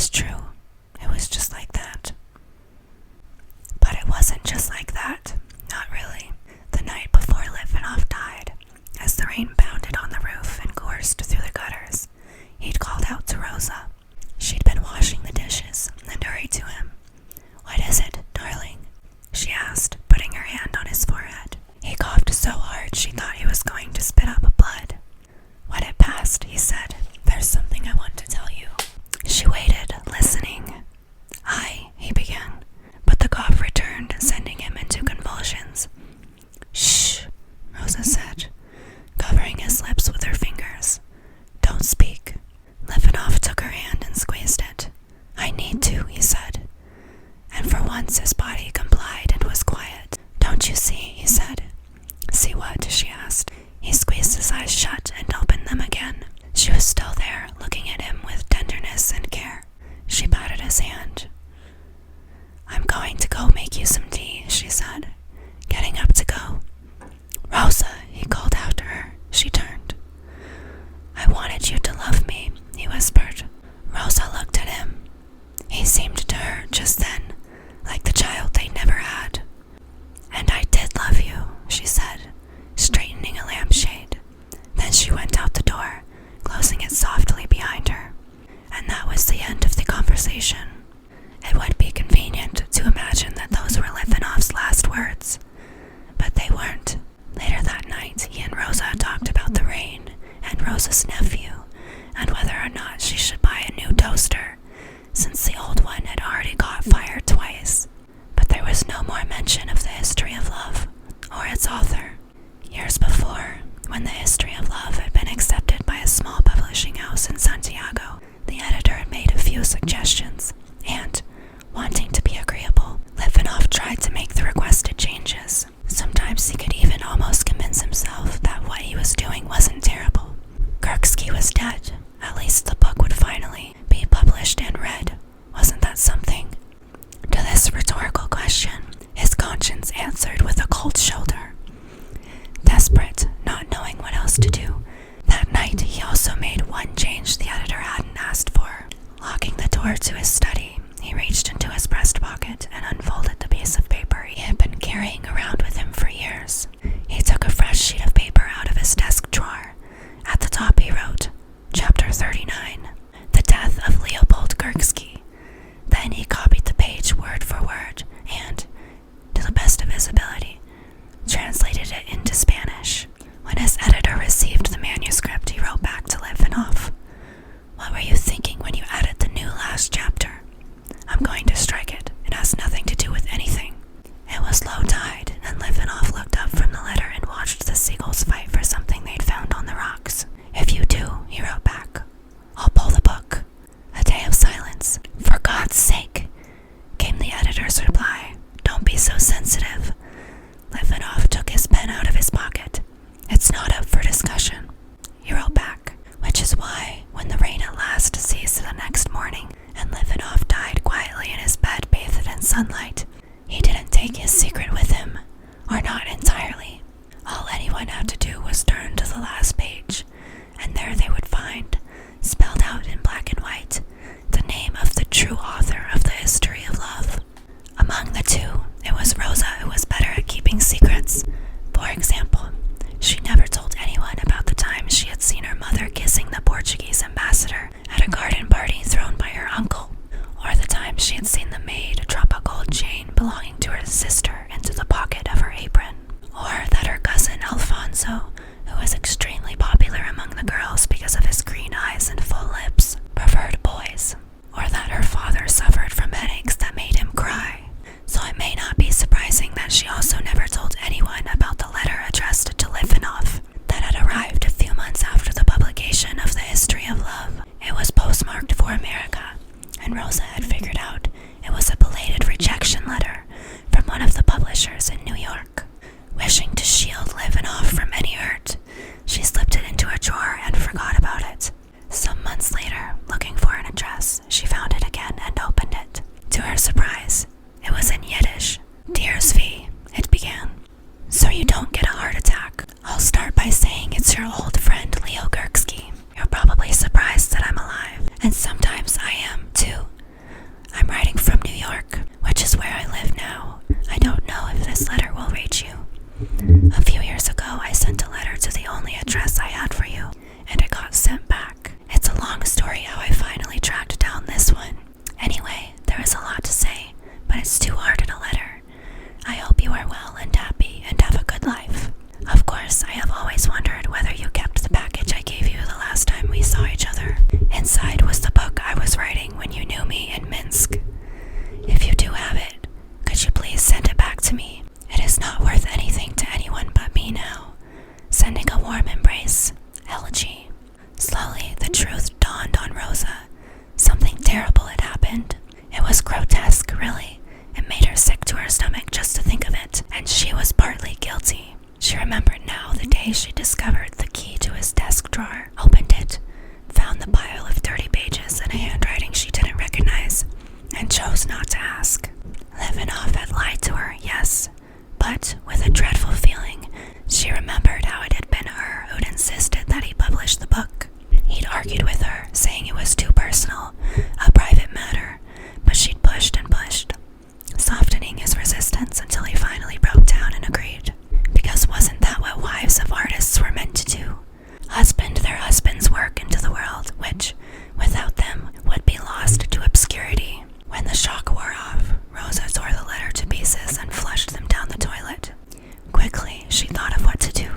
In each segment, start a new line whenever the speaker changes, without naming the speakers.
was true. It was just like that. But it wasn't just like that. Not really. The night before Litvinov died, as the rain pounded on the roof and coursed through the gutters, he'd called out to Rosa. She'd been washing the dishes and hurried to him. "What is it, darling?" she asked, putting her hand on his forehead. He coughed so hard she thought he was going to spit up blood. "When it passed," he said, "there's something I want to tell you." She waited, listening. He began, but the cough returned, sending him into convulsions. "Shh," Rosa said, covering his lips with her fingers. "Don't speak." Litvinov took her hand and squeezed it. "I need to," he said. And for once his body complied and was quiet. "Don't you see?" he said. "See what?" she asked. He squeezed his eyes shut and opened them again. She was still there, looking at him with tenderness and care. She patted his hand. "I'm going to go make you some tea," she said, getting up to go. "Rosa," he called after her. She turned. "I wanted you to love me," he whispered. Rosa looked at him. He seemed to her just then like the child they'd never had. "And I did love you," she said, straightening a lampshade. Then she went out the door, closing it softly behind her. And that was the end of the conversation. It would be convenient to imagine that those were Litvinov's last words, but they weren't. Later that night, he and Rosa talked about the rain and Rosa's nephew, and whether or not she should buy a new toaster, since the old one had already caught fire twice. But there was no more mention of the history of love, or its author. Years before, when the history of love had been accepted by a small publishing house in Santiago, the editor had made a few suggestions, and, wanting to be agreeable, Litvinov tried to make the requested changes. Sometimes he could even almost convince himself that what he was doing wasn't terrible. Gursky was dead. At least the book would finally be published and read. Wasn't that something? To this rhetorical question, his conscience answered with a cold shoulder. Desperate, not knowing what else to do, that night he also made one change the editor hadn't asked for. Locking the door to his study, he reached into his breast pocket and unfolded the piece of paper he had been carrying around with him for years. He took a fresh sheet of paper out of his desk drawer. At the top he wrote, Chapter 39, The Death of Leopold Gursky. Then he copied the page word for word and, to the best of his ability, translated it into Spanish. When his editor received the manuscript, he wrote back to Litvinov. "What were you thinking when you added the new last chapter? I'm going to strike it. It has nothing to do with anything." It was low tide, and Litvinov looked up from the letter and watched the seagulls fight for something they'd found on the rocks. "If you do," he wrote back, "I'll pull the book." A day of silence. "For God's sake," came the editor's reply. "Don't be so sensitive." Litvinov took his pen out of his pocket. "It's not up for discussion," he wrote back, which is why, when the rain at last ceased the next morning, and Litvinov died quietly in his bed bathed in sunlight, he didn't take his secret with him, or not entirely. All anyone had to do was turn to the last page, and there they would find, spelled out in black and white, the name of the true author of the history of love. Among the two, it was Rosa who was better at keeping secrets. For example, she never told anyone about the time she had seen her mother kissing the Portuguese ambassador at a garden party thrown by her uncle, or the time she had seen the maid drop a gold chain belonging to her sister into the pocket of her apron, or that her cousin Alfonso, who was extremely popular among the girls because of his green eyes and full lips, preferred boys, or that her father suffered from headaches that made him cry. So it may not be surprising that she also never told anyone about the letter addressed to Litvinov that had arrived a few months after the publication of the history of love. It was postmarked for America, and Rosa had figured out it was a belated rejection letter from one of the publishers in New York. Wishing to shield Litvinov from any hurt, she slipped it into a drawer and forgot about it. Some months later, looking for an address, she found it again and opened it. To her surprise, it was in Yiddish. "Dear Zvi," it began. "So you don't get a heart attack. I'll start by saying it's your old friend Leo Gursky. You're probably surprised that I'm alive, and sometimes I am too. was grotesque, really. It made her sick to her stomach just to think of it, and she was partly guilty. She remembered now the day she discovered the key to his desk drawer, opened it, found the pile of dirty pages in a handwriting she didn't recognize, and chose not to ask. Levinoff had lied to her, yes, but with a dreadful feeling, she remembered how it had been her who'd insisted that he publish the book. He'd argued with her, saying it was too personal, a private matter, but she'd pushed and pushed, softening his resistance until he finally broke down and agreed. Because wasn't that what wives of artists were meant to do? Husband their husband's work into the world, which, without them, would be lost to obscurity. When the shock wore off, Rosa tore the letter to pieces and flushed them down the toilet. Quickly, she thought of what to do.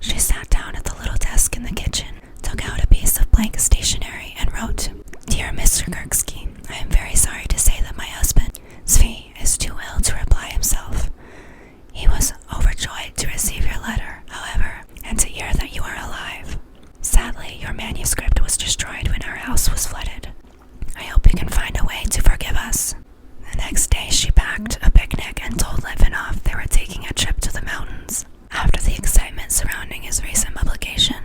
She sat down at the little desk in the kitchen, took out a piece of blank stationery, and wrote, "Dear Mr. Kirksky, I am very sorry to say that my husband, Svi, is too ill to reply himself. He was overjoyed to receive your letter, however, and to hear that you are alive. Sadly, your manuscript was destroyed when our house was flooded. I hope you can find a way to forgive us." The next day she packed a picnic and told Levinoff they were taking a trip to the mountains. After the excitement surrounding his recent publication,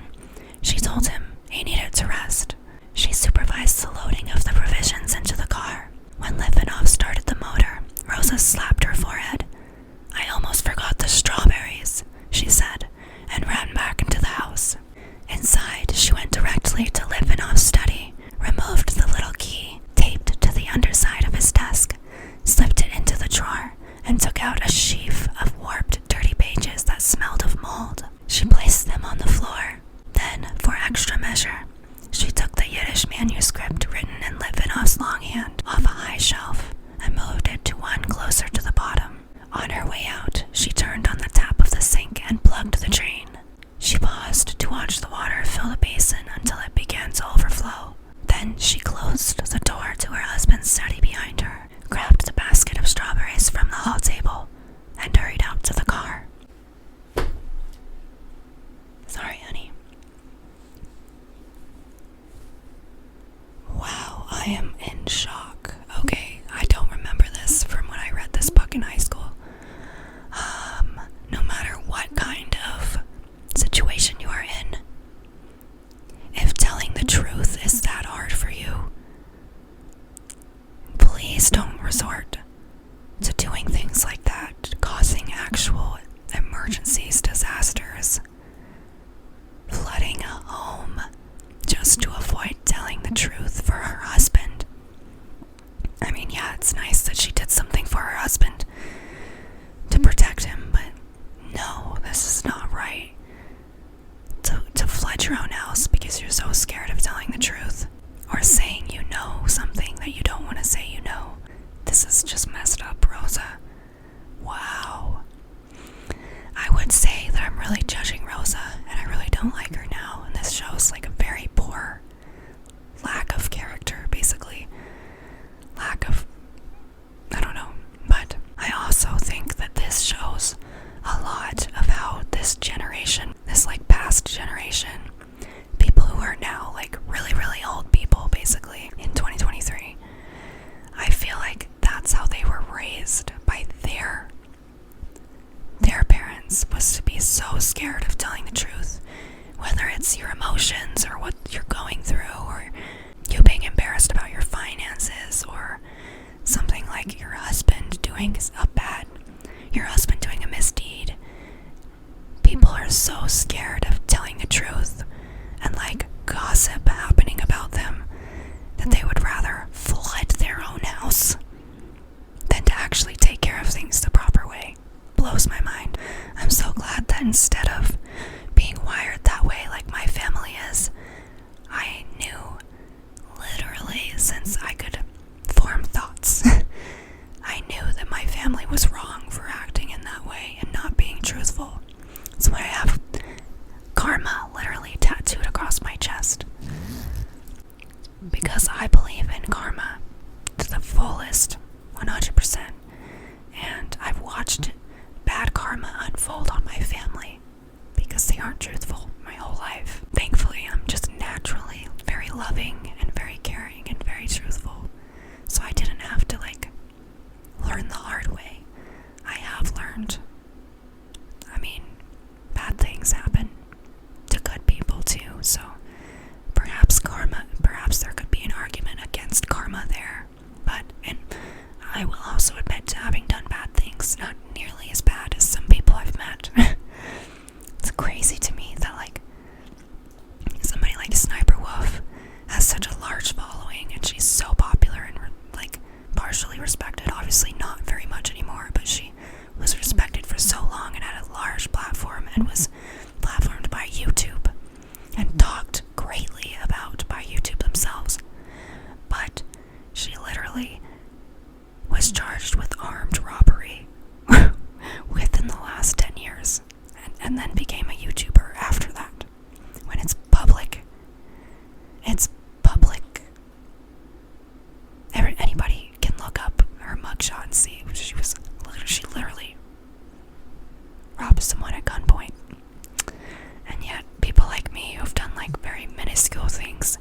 she told him he needed to rest. She supervised the loading of the provisions into the car. When Levinoff started the motor, Rosa slapped her forehead. "I almost forgot the strawberries," she said, and ran back into the house. Inside, she went directly to Levinoff's study, removed the little key taped to the underside of his desk, slipped it into the drawer, and took out a sheaf of warped, dirty pages that smelled of mold. She placed them on the floor. Then, for extra measure, she took the Yiddish manuscript written in Levinoff's longhand off a high shelf and moved it to one closer to the bottom. On her way out, she turned on the tap of the sink and plugged the drain. She paused to watch the water fill the basin until it began to overflow. Then she closed the door to her husband's study behind her, grabbed the basket of strawberries from the hall table, and hurried out to the car. Sorry, honey. Wow, I am in shock. Okay, I don't remember this from when I read this book in high school. No matter what kind of situation you are in, if telling the truth is that hard for you, please don't resort to doing things like that, causing actual emergencies, disasters, flooding a home just to avoid telling the truth for her husband. I mean, yeah, it's nice that she did something for her husband to protect him, but no, this is not right. To flood your own house because you're so scared of telling the truth, or saying you know something that you don't want to say you know. This is just messed up, Rosa. Wow. I would say that I'm really judging Rosa, and I really don't like her now, and this shows like a very poor lack of character, basically. Lack of, I don't know, but I also think that this shows a lot of how this generation, this like past generation, people who are now like really, really old people, basically, in 2023, I feel like that's how they were raised by their parents, was to be so scared of telling the truth, whether it's your emotions or what you're going through, or you being embarrassed about your finances, or something like your husband doing a misdeed. People are so scared of telling the truth and like gossip happening about them that they would rather flood their own house than to actually take care of things the proper way. Blows my mind. I'm so glad that instead of being wired that way like my family is, I knew literally since I could form thoughts, I knew that my family I will also admit to having done bad things, not nearly as bad as some people I've met. It's crazy to me that, like, somebody like Sniper Wolf has such a large following, and she's so popular and, like, partially respected. Obviously not very much anymore, but she was respected for so long and had a large platform and was platformed by YouTube and talked greatly about by YouTube themselves. But she literally was charged with armed robbery within the last 10 years and then became a YouTuber after that. When it's public, it's public. Anybody can look up her mugshot and see she literally robbed someone at gunpoint. And yet people like me who've done like very minuscule things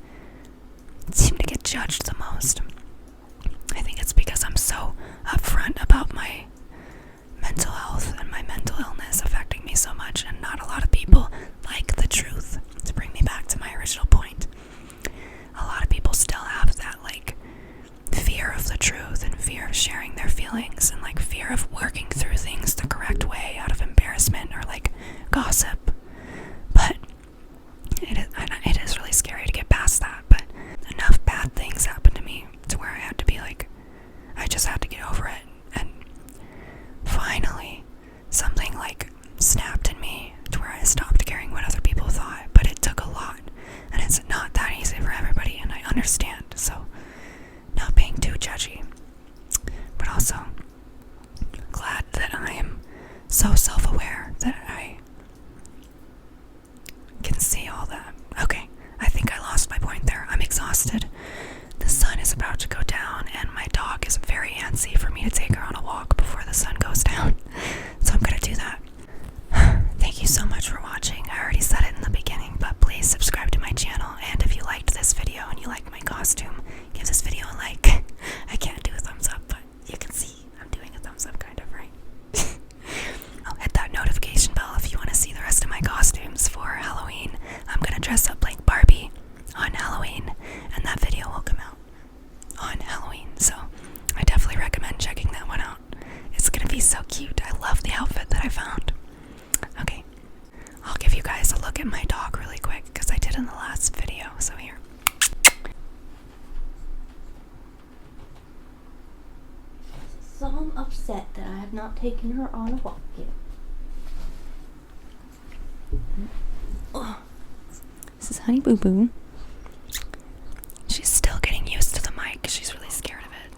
seem to get judged the most. I think it's because I'm so upfront about my mental health and my mental illness affecting me so much, and not a lot of people like the truth. To bring me back to my original point, a lot of people still have that like fear of the truth and fear of sharing their feelings and like fear of working through things the correct way out of embarrassment or like gossip. But it is really scary to get past that. But enough bad things happened to me to where I had to be like, I just had to get over it. And finally, something like snapped in me to where I stopped caring what other people thought. But it took a lot, and it's not that easy for everybody, and I understand. So, not being too judgy, but also glad that I am so self-aware that I can see all that. Okay, I think I lost my point there. I'm exhausted. The sun is about to go down, and my dog is very antsy for me to take her on a walk before the sun goes down. So I'm gonna do that. Thank you so much for watching. I already said it in the beginning, but please subscribe to my channel, and if you liked this video and you like my costume, give this video a like. I can't do a thumbs up, but you can see I'm doing a thumbs up kind of, right? I'll hit that notification bell if you want to see the rest of my costumes for Halloween. I'm gonna dress up like Barbie on Halloween, and that video will come out on Halloween, so I definitely recommend checking that one out. It's gonna be so cute. I love the outfit that I found. Okay, I'll give you guys a look at my dog really quick because I did in the last video, so here.
So I'm upset that I have not taken her on a walk yet. Oh.
This is Honey Boo Boo. She's still getting used to the mic. She's really scared of it.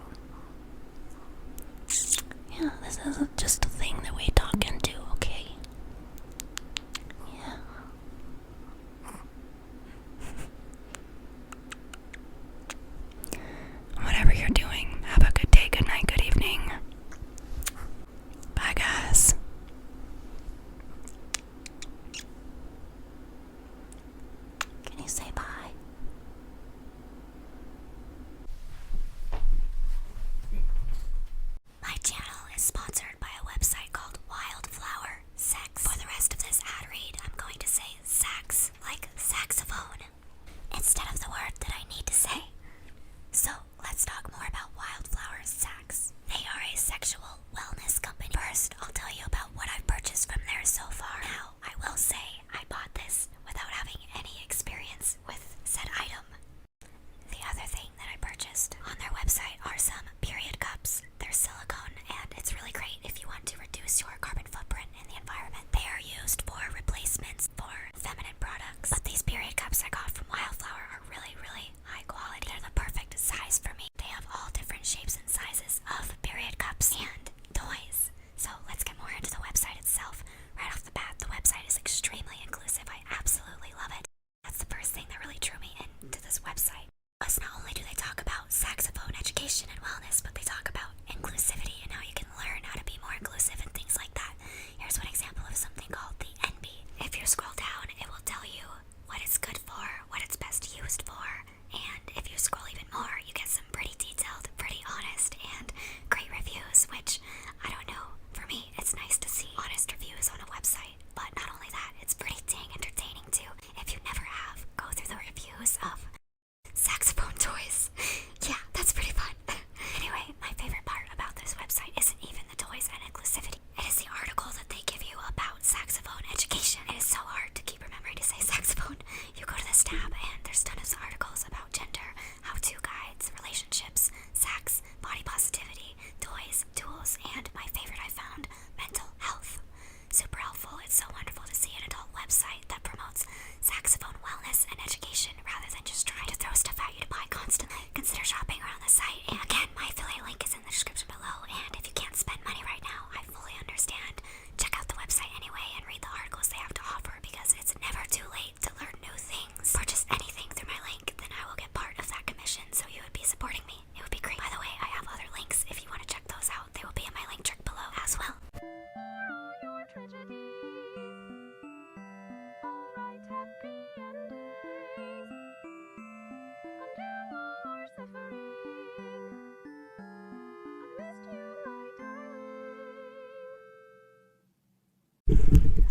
Yeah, this is just a thing that we talk into, okay? Yeah. Whatever you're doing, have a good day, good night, good evening. Bye, guys. Can you say bye?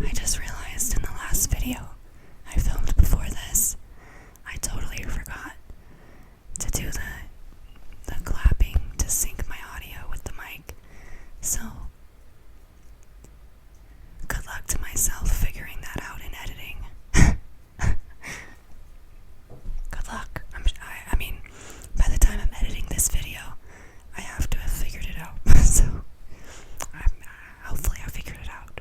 I just realized in the last video I filmed before this, I totally forgot to do the clapping to sync my audio with the mic. So, good luck to myself figuring that out in editing. Good luck. I mean, by the time I'm editing this video, I have to have figured it out. So, hopefully I figured it out.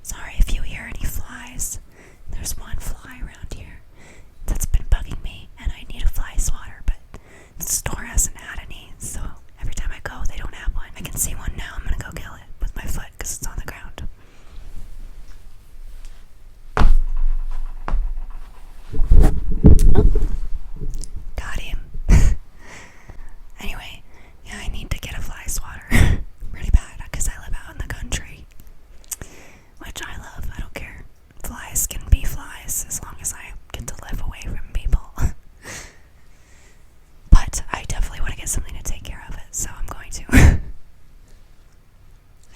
Sorry if you hear any flies. There's one fly around here that's been bugging me, and I need a fly swatter, but the store hasn't had any, so every time I go, they don't have one. I can see one now. I'm gonna go kill it with my foot because it's on the ground. Oh. Got him. Anyway, yeah, I need to get a fly swatter really bad because I live out in the country, which I love. I don't care. Flies can be flies as long as I get to live away from people. But I definitely want to get something to take care of it, so I'm going to. I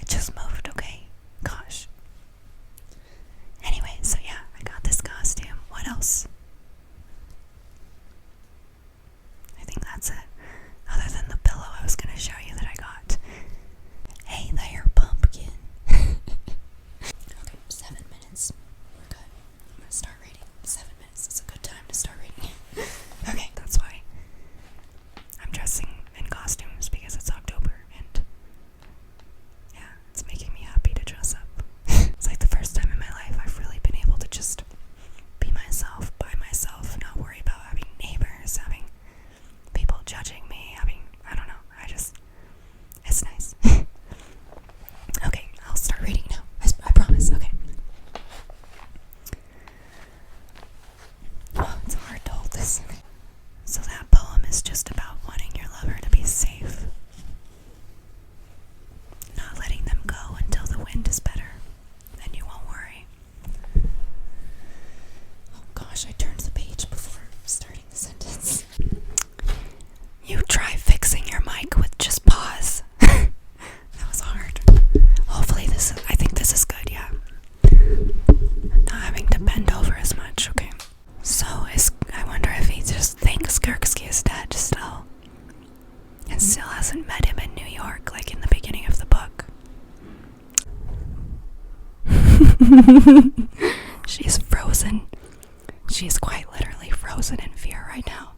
just moved, okay? Gosh. Anyway, so yeah, I got this costume. What else? I think that's it. Other than the pillow I was going to show you that I got. Hey there, pumpkin. Okay, 7 minutes. We're good. I'm going to start reading. 7 minutes is a good time to start reading. Okay, that's why I'm dressing in costumes, because it's October, and yeah, it's making me happy to dress up. It's like the first time in my life I've really been able to just be myself, by myself, not worry about having neighbors, having people judging me, I don't know, it's nice. Okay, I'll start reading now. I promise, okay. Oh, it's hard to hold this. So that poem is just about wanting your lover to be safe. Not letting them go until the wind is better. Then you won't worry. Oh gosh, I turned the page before starting the sentence. You try fixing your mic with just pause. That was hard. Hopefully I think this is good, yeah. Not having to bend over as much, okay. So, I wonder if he just thinks Kirksky is dead still. And still hasn't met him in New York, like in the beginning of the book. She's frozen. She's quite literally frozen in fear right now.